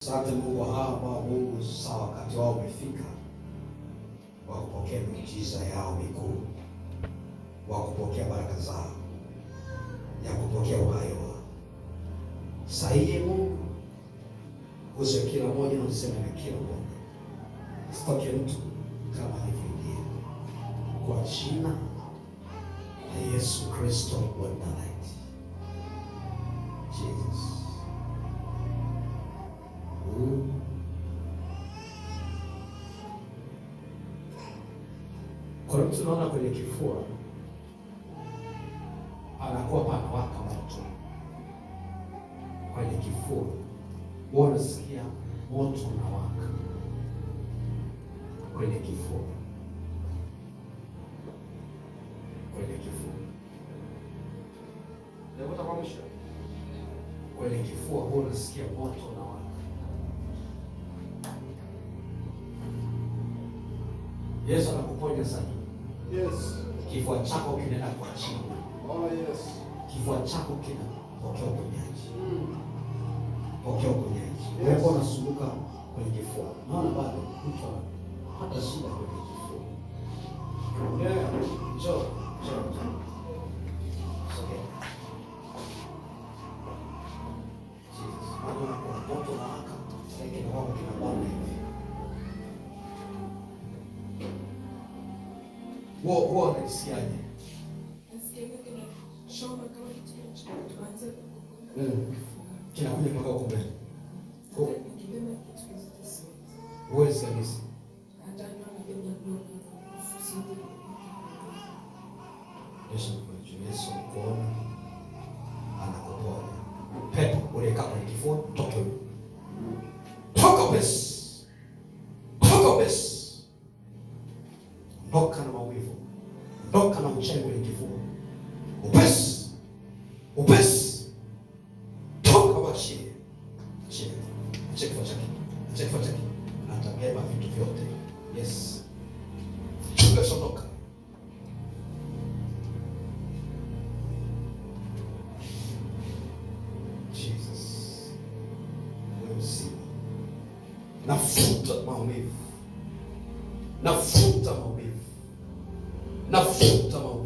Asante Mungu hapa, Mungu sasa wakati wao umefika wa kupokea miujiza yao mikuu, wa kupokea baraka zao, ya kupokea uhai wao. Sahihi Mungu, uze kila mmoja na useme na kila mmoja, sitoke mtu kama alivyoingia, kwa jina la Yesu Kristo wa Nazareti. Jesus. Kwa mtu naona kwenye kifua anakuwa panawaka moto kwenye kifua, unasikia moto unawaka kwenye kifua, kwenye kifua unasikia moto unawaka. Yesu anakuponya sasa. Yes. Kifua chako kinaenda kwa chini. Oh yes. Kifua chako kinapokea uponyaji. Pokea uponyaji. Yes. Wewe unasumbuka kwenye kifua. Naona bado mtu hata shida kwenye kifua. Yeah. Njoo. Okay. Jesus. Naona kwa moto na aka. Lakini wao kinabana hivi. Wao wanasikiaje? Kinakuja mpaka huko mbele. Uwezi kabisa. Yesu mkono anakuponya. Pepo uliyekaa kwenye kifua, toka. Toka basi. Toka basi. Ondoka na maumivu. Ondoka na uchai kwenye kifua. Upesi. Upesi. Toka wachie. Chie. Check for check. Check for check. Atabeba vitu vyote. Yes. Ondoka. Jesus. Wewe si. Nafuta maumivu. Nafuta maumivu. Nafuta maumivu.